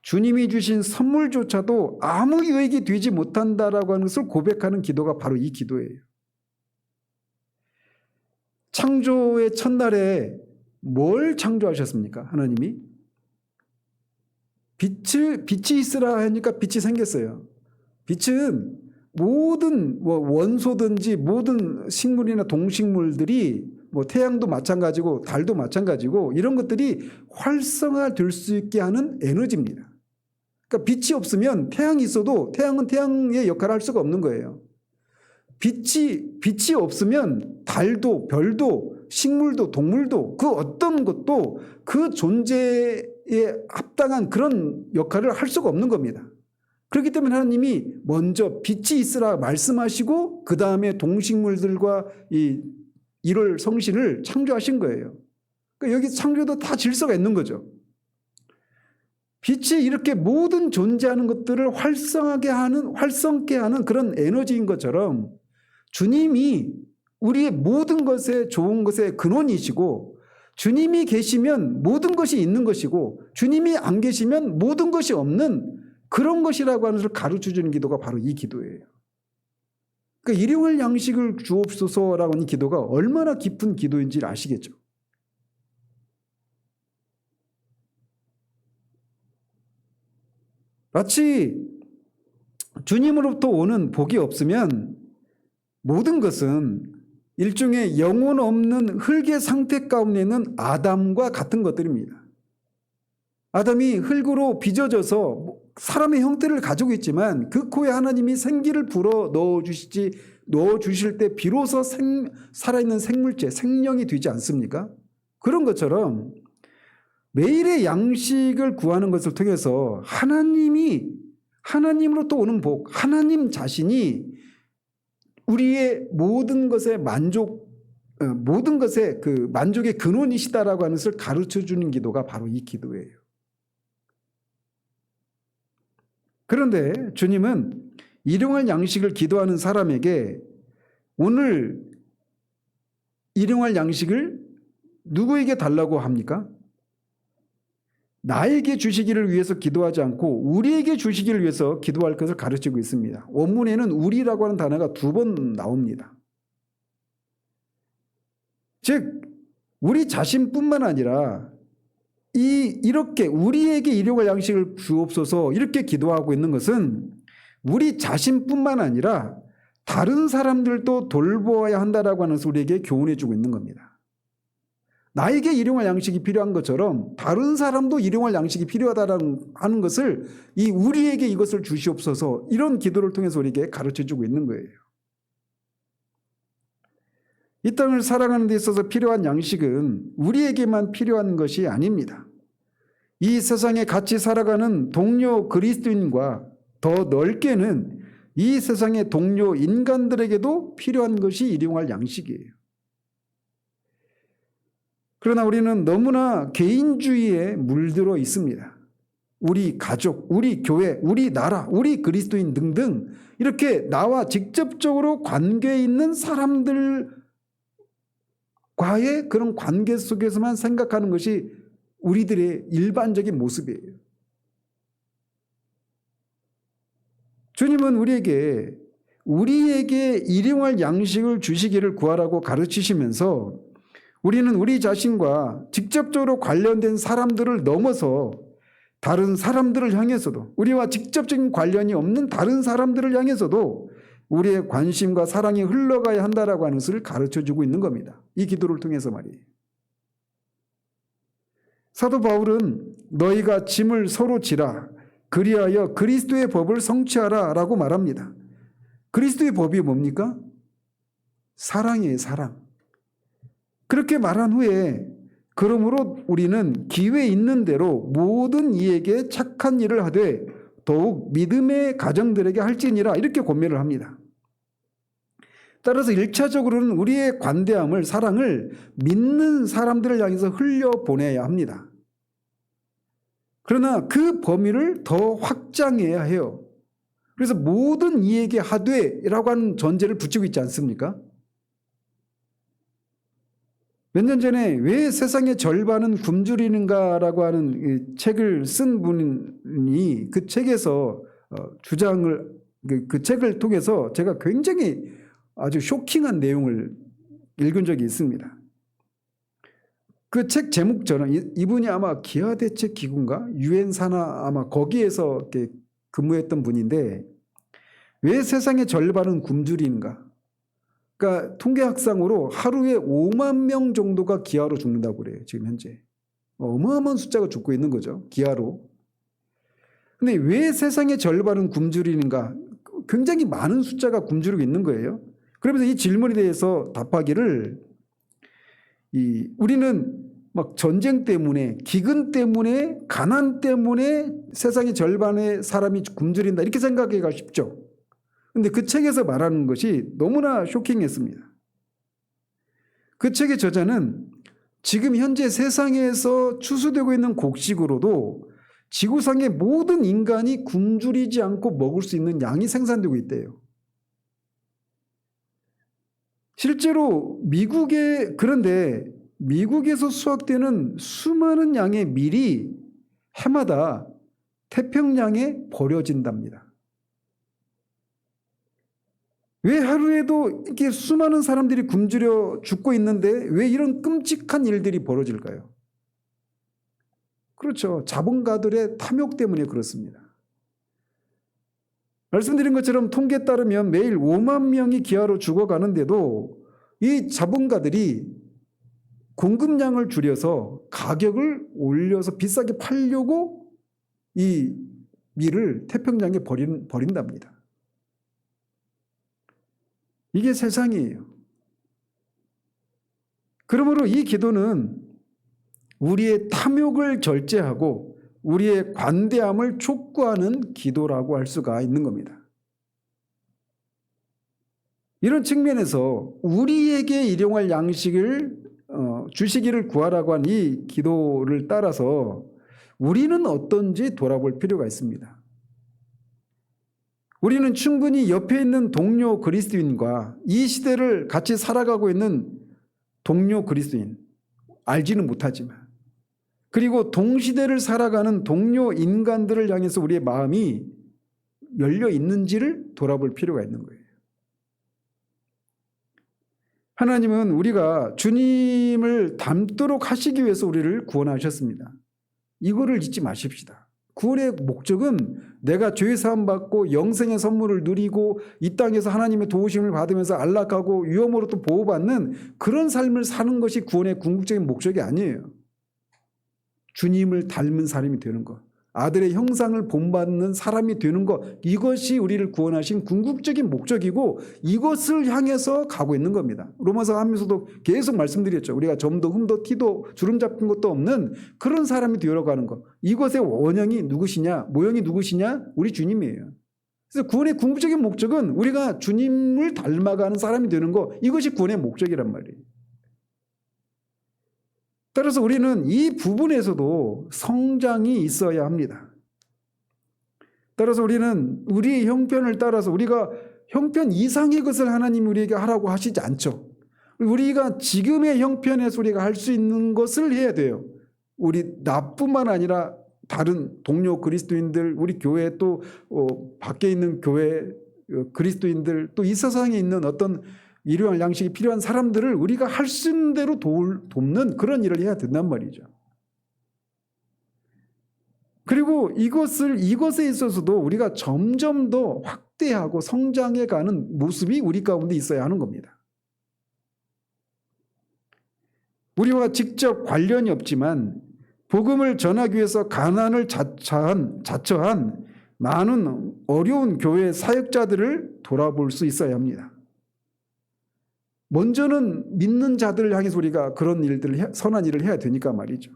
주님이 주신 선물조차도 아무 유익이 되지 못한다라고 하는 것을 고백하는 기도가 바로 이 기도예요. 창조의 첫날에 뭘 창조하셨습니까? 하나님이 빛이 있으라 하니까 빛이 생겼어요. 빛은 모든 원소든지 모든 식물이나 동식물들이 태양도 마찬가지고 달도 마찬가지고 이런 것들이 활성화될 수 있게 하는 에너지입니다. 그러니까 빛이 없으면 태양이 있어도 태양은 태양의 역할을 할 수가 없는 거예요. 빛이 없으면 달도 별도 식물도 동물도 그 어떤 것도 그 존재에 합당한 그런 역할을 할 수가 없는 겁니다. 그렇기 때문에 하나님이 먼저 빛이 있으라 말씀하시고 그 다음에 동식물들과 이 일월 성신을 창조하신 거예요. 그러니까 여기 창조도 다 질서가 있는 거죠. 빛이 이렇게 모든 존재하는 것들을 활성케 하는 그런 에너지인 것처럼 주님이 우리의 모든 것에 좋은 것의 근원이시고, 주님이 계시면 모든 것이 있는 것이고 주님이 안 계시면 모든 것이 없는 그런 것이라고 하는 것을 가르쳐주는 기도가 바로 이 기도예요. 그러니까 일용할 양식을 주옵소서라고 하는 기도가 얼마나 깊은 기도인지 아시겠죠? 마치 주님으로부터 오는 복이 없으면 모든 것은 일종의 영혼 없는 흙의 상태 가운데 있는 아담과 같은 것들입니다. 아담이 흙으로 빚어져서 사람의 형태를 가지고 있지만 그 코에 하나님이 생기를 불어 넣어주실 때 비로소 살아있는 생물체, 생명이 되지 않습니까? 그런 것처럼 매일의 양식을 구하는 것을 통해서 하나님으로부터 오는 복, 하나님 자신이 우리의 모든 것의 그 만족의 근원이시다라고 하는 것을 가르쳐 주는 기도가 바로 이 기도예요. 그런데 주님은 일용할 양식을 기도하는 사람에게 오늘 일용할 양식을 누구에게 달라고 합니까? 나에게 주시기를 위해서 기도하지 않고 우리에게 주시기를 위해서 기도할 것을 가르치고 있습니다. 원문에는 우리라고 하는 단어가 2번 나옵니다. 즉 우리 자신뿐만 아니라 이렇게 우리에게 일용할 양식을 주옵소서 이렇게 기도하고 있는 것은 우리 자신뿐만 아니라 다른 사람들도 돌보아야 한다라고 하는 것을 우리에게 교훈해 주고 있는 겁니다. 나에게 일용할 양식이 필요한 것처럼 다른 사람도 일용할 양식이 필요하다는 하는 것을 우리에게 이것을 주시옵소서 이런 기도를 통해서 우리에게 가르쳐 주고 있는 거예요. 이 땅을 살아가는 데 있어서 필요한 양식은 우리에게만 필요한 것이 아닙니다. 이 세상에 같이 살아가는 동료 그리스도인과 더 넓게는 이 세상의 동료 인간들에게도 필요한 것이 일용할 양식이에요. 그러나 우리는 너무나 개인주의에 물들어 있습니다. 우리 가족, 우리 교회, 우리 나라, 우리 그리스도인 등등 이렇게 나와 직접적으로 관계 있는 사람들과의 그런 관계 속에서만 생각하는 것이 우리들의 일반적인 모습이에요. 주님은 우리에게 일용할 양식을 주시기를 구하라고 가르치시면서 우리는 우리 자신과 직접적으로 관련된 사람들을 넘어서 다른 사람들을 향해서도 우리와 직접적인 관련이 없는 다른 사람들을 향해서도 우리의 관심과 사랑이 흘러가야 한다라고 하는 것을 가르쳐주고 있는 겁니다. 이 기도를 통해서 말이에요. 사도 바울은 너희가 짐을 서로 지라 그리하여 그리스도의 법을 성취하라 라고 말합니다. 그리스도의 법이 뭡니까? 사랑이에요. 사랑. 그렇게 말한 후에 그러므로 우리는 기회 있는 대로 모든 이에게 착한 일을 하되 더욱 믿음의 가정들에게 할지니라 이렇게 권면을 합니다. 따라서 1차적으로는 우리의 관대함을 사랑을 믿는 사람들을 향해서 흘려보내야 합니다. 그러나 그 범위를 더 확장해야 해요. 그래서 모든 이에게 하되 라고 하는 전제를 붙이고 있지 않습니까? 몇 년 전에 왜 세상의 절반은 굶주리는가라고 하는 책을 쓴 분이 그 책에서 그 책을 통해서 제가 굉장히 아주 쇼킹한 내용을 읽은 적이 있습니다. 그 책 제목처럼 이분이 아마 기아대책기구인가 유엔 산하 아마 거기에서 이렇게 근무했던 분인데 왜 세상의 절반은 굶주리는가? 그러니까 통계학상으로 하루에 5만 명 정도가 기아로 죽는다고 그래요. 지금 현재. 어마어마한 숫자가 죽고 있는 거죠. 기아로. 근데 왜 세상의 절반은 굶주리는가? 굉장히 많은 숫자가 굶주리고 있는 거예요. 그러면서 이 질문에 대해서 답하기를 우리는 막 전쟁 때문에 기근 때문에 가난 때문에 세상의 절반의 사람이 굶주린다 이렇게 생각하기가 쉽죠. 그런데 그 책에서 말하는 것이 너무나 쇼킹했습니다. 그 책의 저자는 지금 현재 세상에서 추수되고 있는 곡식으로도 지구상의 모든 인간이 굶주리지 않고 먹을 수 있는 양이 생산되고 있대요. 실제로 그런데 미국에서 수확되는 수많은 양의 밀이 해마다 태평양에 버려진답니다. 왜 하루에도 이렇게 수많은 사람들이 굶주려 죽고 있는데 왜 이런 끔찍한 일들이 벌어질까요? 그렇죠. 자본가들의 탐욕 때문에 그렇습니다. 말씀드린 것처럼 통계에 따르면 매일 5만 명이 기아로 죽어가는데도 이 자본가들이 공급량을 줄여서 가격을 올려서 비싸게 팔려고 이 밀을 태평양에 버린답니다. 이게 세상이에요. 그러므로 이 기도는 우리의 탐욕을 절제하고 우리의 관대함을 촉구하는 기도라고 할 수가 있는 겁니다. 이런 측면에서 우리에게 일용할 양식을 주시기를 구하라고 한 이 기도를 따라서 우리는 어떤지 돌아볼 필요가 있습니다. 우리는 충분히 옆에 있는 동료 그리스도인과 이 시대를 같이 살아가고 있는 동료 그리스도인, 알지는 못하지만, 그리고 동시대를 살아가는 동료 인간들을 향해서 우리의 마음이 열려 있는지를 돌아볼 필요가 있는 거예요. 하나님은 우리가 주님을 닮도록 하시기 위해서 우리를 구원하셨습니다. 이거를 잊지 마십시다. 구원의 목적은 내가 죄 사함 받고 영생의 선물을 누리고 이 땅에서 하나님의 도우심을 받으면서 안락하고 위험으로부터 보호받는 그런 삶을 사는 것이 구원의 궁극적인 목적이 아니에요. 주님을 닮은 사람이 되는 것, 아들의 형상을 본받는 사람이 되는 것, 이것이 우리를 구원하신 궁극적인 목적이고 이것을 향해서 가고 있는 겁니다. 로마서 하면서도 계속 말씀드렸죠. 우리가 점도 흠도 티도 주름 잡힌 것도 없는 그런 사람이 되어가는 것. 이것의 원형이 누구시냐, 모형이 누구시냐? 우리 주님이에요. 그래서 구원의 궁극적인 목적은 우리가 주님을 닮아가는 사람이 되는 것, 이것이 구원의 목적이란 말이에요. 따라서 우리는 이 부분에서도 성장이 있어야 합니다. 따라서 우리는 우리의 형편을 따라서 우리가 형편 이상의 것을 하나님이 우리에게 하라고 하시지 않죠. 우리가 지금의 형편에서 우리가 할 수 있는 것을 해야 돼요. 우리 나뿐만 아니라 다른 동료 그리스도인들, 우리 교회 또 밖에 있는 교회 그리스도인들, 또 이 세상에 있는 어떤 일용할 양식이 필요한 사람들을 우리가 할 수 있는 대로 돕는 그런 일을 해야 된단 말이죠. 그리고 이것에 있어서도 우리가 점점 더 확대하고 성장해가는 모습이 우리 가운데 있어야 하는 겁니다. 우리와 직접 관련이 없지만 복음을 전하기 위해서 가난을 자처한 많은 어려운 교회 사역자들을 돌아볼 수 있어야 합니다. 먼저는 믿는 자들을 향해서 우리가 그런 일들을 선한 일을 해야 되니까 말이죠.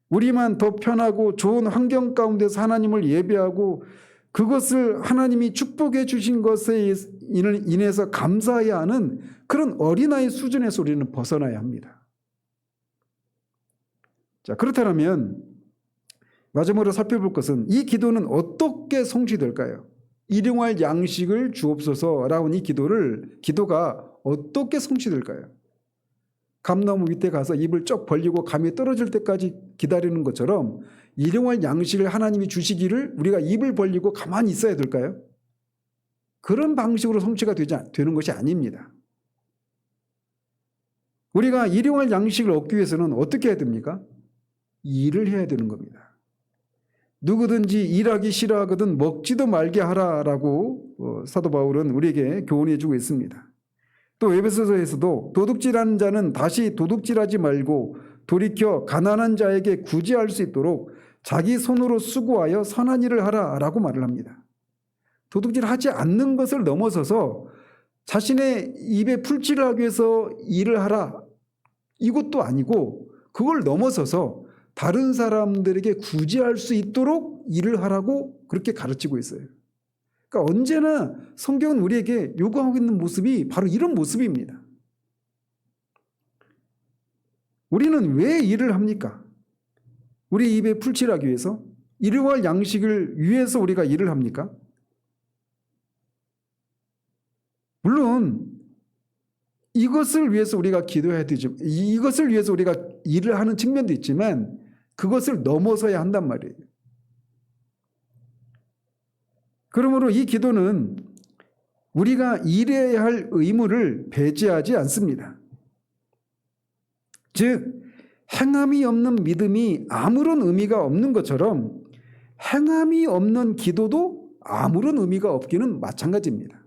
우리만 더 편하고 좋은 환경 가운데서 하나님을 예배하고 그것을 하나님이 축복해 주신 것에 인해서 감사해야 하는 그런 어린아이 수준에서 우리는 벗어나야 합니다. 자, 그렇다면 마지막으로 살펴볼 것은 이 기도는 어떻게 성취될까요? 일용할 양식을 주옵소서라고 이 기도가 어떻게 성취될까요? 감나무 밑에 가서 입을 쩍 벌리고 감이 떨어질 때까지 기다리는 것처럼 일용할 양식을 하나님이 주시기를 우리가 입을 벌리고 가만히 있어야 될까요? 그런 방식으로 성취가 되는 것이 아닙니다. 우리가 일용할 양식을 얻기 위해서는 어떻게 해야 됩니까? 일을 해야 되는 겁니다. 누구든지 일하기 싫어하거든 먹지도 말게 하라라고 사도 바울은 우리에게 교훈해 주고 있습니다. 또 에베소서에서도 도둑질하는 자는 다시 도둑질하지 말고 돌이켜 가난한 자에게 구제할 수 있도록 자기 손으로 수고하여 선한 일을 하라라고 말을 합니다. 도둑질하지 않는 것을 넘어서서 자신의 입에 풀칠을 하기 위해서 일을 하라, 이것도 아니고 그걸 넘어서서 다른 사람들에게 구제할 수 있도록 일을 하라고 그렇게 가르치고 있어요. 그러니까 언제나 성경은 우리에게 요구하고 있는 모습이 바로 이런 모습입니다. 우리는 왜 일을 합니까? 우리 입에 풀칠하기 위해서? 일용할 양식을 위해서 우리가 일을 합니까? 물론 이것을 위해서 우리가 기도해야 되죠. 이것을 위해서 우리가 일을 하는 측면도 있지만 그것을 넘어서야 한단 말이에요. 그러므로 이 기도는 우리가 일해야 할 의무를 배제하지 않습니다. 즉 행함이 없는 믿음이 아무런 의미가 없는 것처럼 행함이 없는 기도도 아무런 의미가 없기는 마찬가지입니다.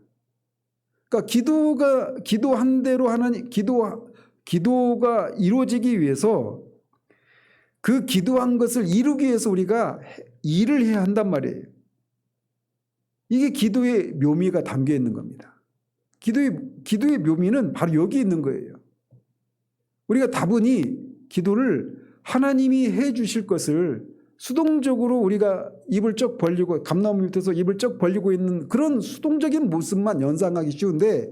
그러니까 기도한 대로 기도가 이루어지기 위해서 그 기도한 것을 이루기 위해서 우리가 일을 해야 한단 말이에요. 이게 기도의 묘미가 담겨 있는 겁니다. 기도의 묘미는 바로 여기 있는 거예요. 우리가 다분히 기도를 하나님이 해 주실 것을 수동적으로 우리가 입을 쩍 벌리고 감나무 밑에서 입을 쩍 벌리고 있는 그런 수동적인 모습만 연상하기 쉬운데,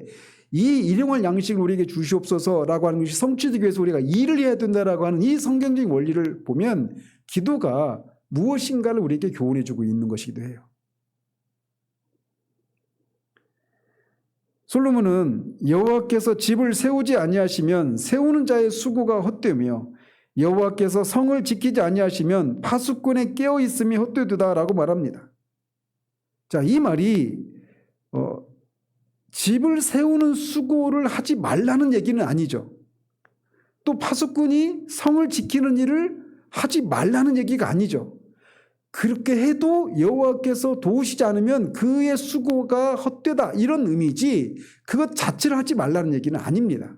이 일용할 양식을 우리에게 주시옵소서라고 하는 것이 성취되기 위해서 우리가 일을 해야 된다라고 하는 이 성경적인 원리를 보면 기도가 무엇인가를 우리에게 교훈해 주고 있는 것이기도 해요. 솔로몬은 여호와께서 집을 세우지 아니하시면 세우는 자의 수고가 헛되며 여호와께서 성을 지키지 아니하시면 파수꾼의 깨어 있음이 헛되도다라고 말합니다. 자, 이 말이 집을 세우는 수고를 하지 말라는 얘기는 아니죠. 또 파수꾼이 성을 지키는 일을 하지 말라는 얘기가 아니죠. 그렇게 해도 여호와께서 도우시지 않으면 그의 수고가 헛되다, 이런 의미지 그것 자체를 하지 말라는 얘기는 아닙니다.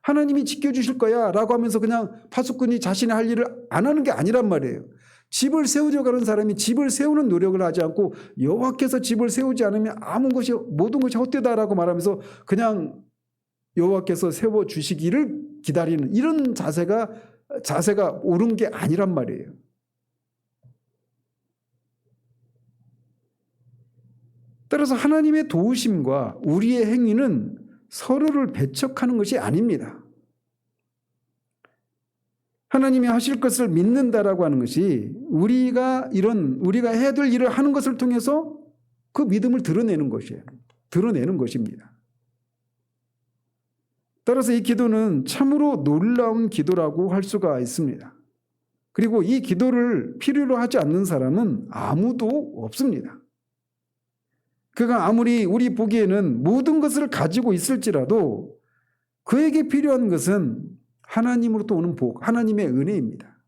하나님이 지켜주실 거야 라고 하면서 그냥 파수꾼이 자신의 할 일을 안 하는 게 아니란 말이에요. 집을 세우려고 하는 사람이 집을 세우는 노력을 하지 않고 여호와께서 집을 세우지 않으면 모든 것이 헛되다라고 말하면서 그냥 여호와께서 세워주시기를 기다리는 이런 자세가 옳은 게 아니란 말이에요. 따라서 하나님의 도우심과 우리의 행위는 서로를 배척하는 것이 아닙니다. 하나님이 하실 것을 믿는다라고 하는 것이 우리가 해야 될 일을 하는 것을 통해서 그 믿음을 드러내는 것이에요. 드러내는 것입니다. 따라서 이 기도는 참으로 놀라운 기도라고 할 수가 있습니다. 그리고 이 기도를 필요로 하지 않는 사람은 아무도 없습니다. 그가 아무리 우리 보기에는 모든 것을 가지고 있을지라도 그에게 필요한 것은 하나님으로부터 오는 복, 하나님의 은혜입니다.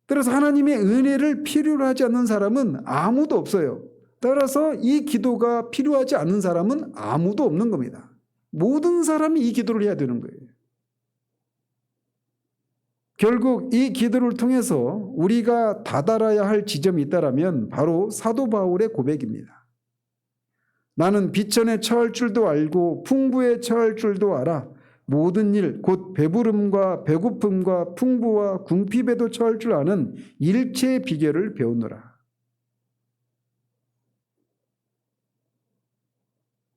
따라서 하나님의 은혜를 필요로 하지 않는 사람은 아무도 없어요. 따라서 이 기도가 필요하지 않는 사람은 아무도 없는 겁니다. 모든 사람이 이 기도를 해야 되는 거예요. 결국 이 기도를 통해서 우리가 다다라야 할 지점이 있다면 바로 사도 바울의 고백입니다. 나는 비천에 처할 줄도 알고 풍부에 처할 줄도 알아. 모든 일 곧 배부름과 배고픔과 풍부와 궁핍에도 처할 줄 아는 일체의 비결을 배우노라.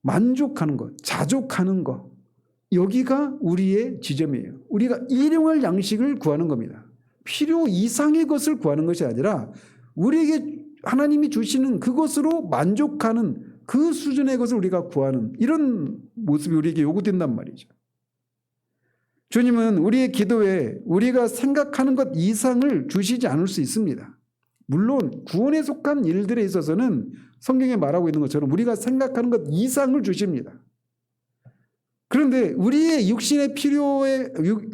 만족하는 것, 자족하는 것, 여기가 우리의 지점이에요. 우리가 일용할 양식을 구하는 겁니다. 필요 이상의 것을 구하는 것이 아니라 우리에게 하나님이 주시는 그것으로 만족하는 그 수준의 것을 우리가 구하는 이런 모습이 우리에게 요구된단 말이죠. 주님은 우리의 기도에 우리가 생각하는 것 이상을 주시지 않을 수 있습니다. 물론 구원에 속한 일들에 있어서는 성경에 말하고 있는 것처럼 우리가 생각하는 것 이상을 주십니다. 그런데 우리의 육신에 필요한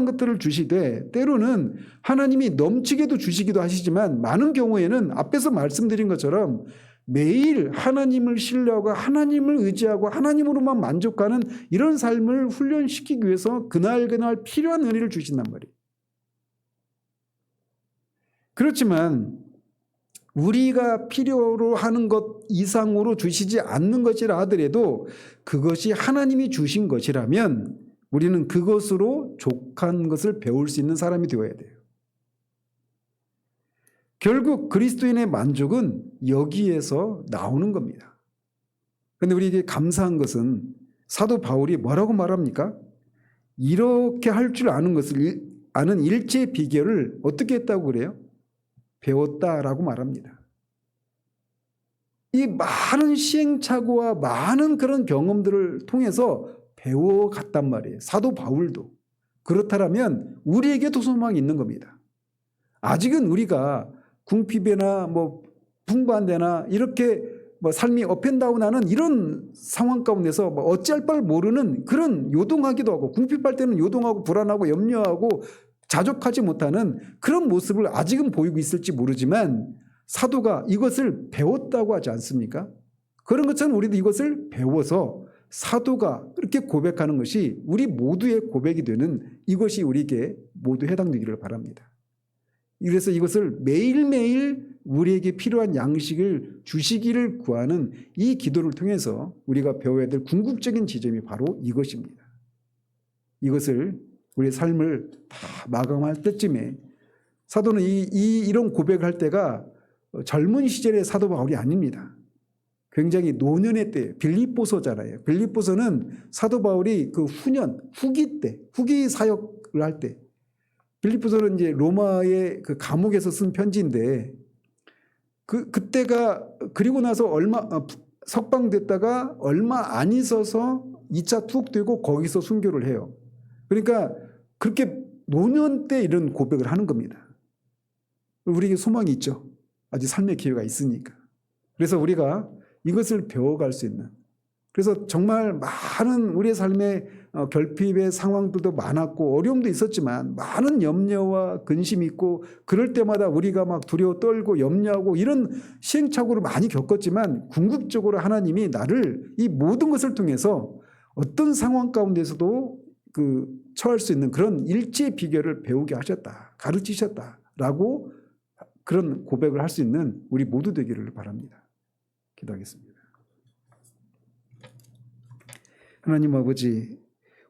것들을 주시되 때로는 하나님이 넘치게도 주시기도 하시지만 많은 경우에는 앞에서 말씀드린 것처럼 매일 하나님을 신뢰하고 하나님을 의지하고 하나님으로만 만족하는 이런 삶을 훈련시키기 위해서 그날 필요한 은혜를 주신단 말이에요. 그렇지만 우리가 필요로 하는 것 이상으로 주시지 않는 것이라 하더라도 그것이 하나님이 주신 것이라면 우리는 그것으로 족한 것을 배울 수 있는 사람이 되어야 돼요. 결국 그리스도인의 만족은 여기에서 나오는 겁니다. 그런데 우리에게 감사한 것은 사도 바울이 뭐라고 말합니까? 이렇게 할 줄 아는 일체의 비결을 어떻게 했다고 그래요? 배웠다라고 말합니다. 이 많은 시행착오와 많은 그런 경험들을 통해서 배워갔단 말이에요. 사도 바울도. 그렇다면 우리에게도 소망이 있는 겁니다. 아직은 우리가 궁핍이나 풍부한 데나 이렇게 삶이 업앤다운하는 이런 상황 가운데서 어찌할 바를 모르는 그런 요동하기도 하고 궁핍할 때는 요동하고 불안하고 염려하고 자족하지 못하는 그런 모습을 아직은 보이고 있을지 모르지만 사도가 이것을 배웠다고 하지 않습니까? 그런 것처럼 우리도 이것을 배워서 사도가 그렇게 고백하는 것이 우리 모두의 고백이 되는 이것이 우리에게 모두 해당되기를 바랍니다. 그래서 이것을 매일매일 우리에게 필요한 양식을 주시기를 구하는 이 기도를 통해서 우리가 배워야 될 궁극적인 지점이 바로 이것입니다. 이것을 우리의 삶을 다 마감할 때쯤에 사도는 이런 고백을 할 때가 젊은 시절의 사도 바울이 아닙니다. 굉장히 노년의 때, 빌립보서잖아요. 빌립보서는 사도 바울이 그 후기 때, 후기 사역을 할 때, 빌립보서는 이제 로마의 그 감옥에서 쓴 편지인데, 그때가 그리고 나서 석방됐다가 얼마 안 있어서 2차 투옥되고 거기서 순교를 해요. 그러니까 그렇게 노년 때 이런 고백을 하는 겁니다. 우리에게 소망이 있죠. 아직 삶의 기회가 있으니까. 그래서 우리가 이것을 배워갈 수 있는, 그래서 정말 많은 우리의 삶의 결핍의 상황들도 많았고 어려움도 있었지만 많은 염려와 근심이 있고 그럴 때마다 우리가 막 두려워 떨고 염려하고 이런 시행착오를 많이 겪었지만 궁극적으로 하나님이 나를 이 모든 것을 통해서 어떤 상황 가운데서도 처할 수 있는 그런 일지의 비결을 배우게 하셨다, 가르치셨다라고 그런 고백을 할 수 있는 우리 모두 되기를 바랍니다. 기도하겠습니다. 하나님 아버지,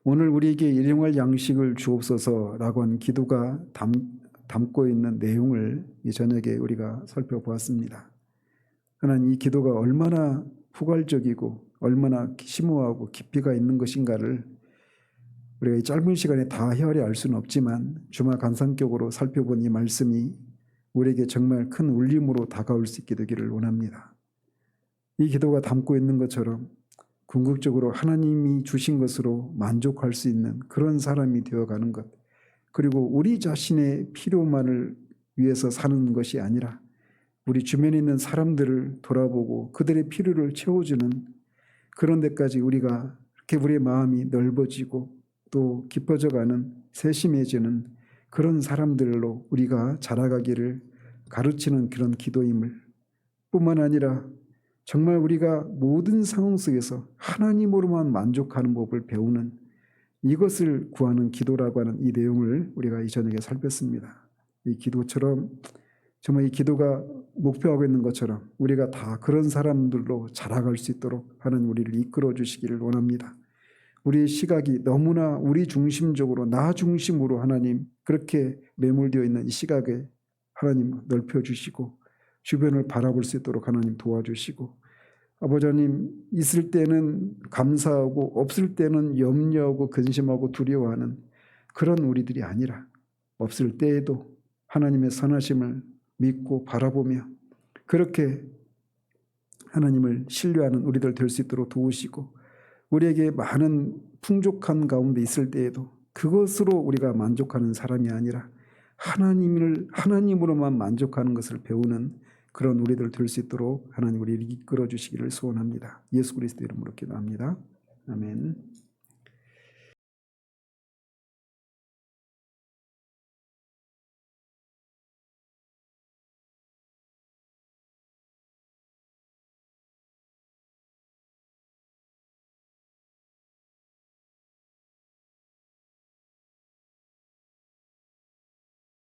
오늘 우리에게 일용할 양식을 주옵소서라고 한 기도가 담고 있는 내용을 이 저녁에 우리가 살펴보았습니다. 하나님, 이 기도가 얼마나 포괄적이고 얼마나 심오하고 깊이가 있는 것인가를 우리가 이 짧은 시간에 다 헤아려 알 수는 없지만 주마 감상격으로 살펴본 이 말씀이 우리에게 정말 큰 울림으로 다가올 수 있게 되기를 원합니다. 이 기도가 담고 있는 것처럼 궁극적으로 하나님이 주신 것으로 만족할 수 있는 그런 사람이 되어가는 것, 그리고 우리 자신의 필요만을 위해서 사는 것이 아니라 우리 주변에 있는 사람들을 돌아보고 그들의 필요를 채워주는 그런 데까지 우리가 이렇게 우리의 마음이 넓어지고 또 깊어져가는 세심해지는 그런 사람들로 우리가 자라가기를 가르치는 그런 기도임을, 뿐만 아니라 정말 우리가 모든 상황 속에서 하나님으로만 만족하는 법을 배우는 이것을 구하는 기도라고 하는 이 내용을 우리가 이 저녁에 살폈습니다. 이 기도처럼 정말 이 기도가 목표하고 있는 것처럼 우리가 다 그런 사람들로 자라갈 수 있도록 하나님 우리를 이끌어 주시기를 원합니다. 우리의 시각이 너무나 우리 중심적으로 나 중심으로 하나님 그렇게 매몰되어 있는 이 시각에 하나님 넓혀주시고 주변을 바라볼 수 있도록 하나님 도와주시고, 아버지 하나님, 있을 때는 감사하고 없을 때는 염려하고 근심하고 두려워하는 그런 우리들이 아니라 없을 때에도 하나님의 선하심을 믿고 바라보며 그렇게 하나님을 신뢰하는 우리들 될 수 있도록 도우시고, 우리에게 많은 풍족한 가운데 있을 때에도 그것으로 우리가 만족하는 사람이 아니라 하나님으로만 만족하는 것을 배우는 그런 우리들 될 수 있도록 하나님 우리를 이끌어 주시기를 소원합니다. 예수 그리스도 이름으로 기도합니다. 아멘.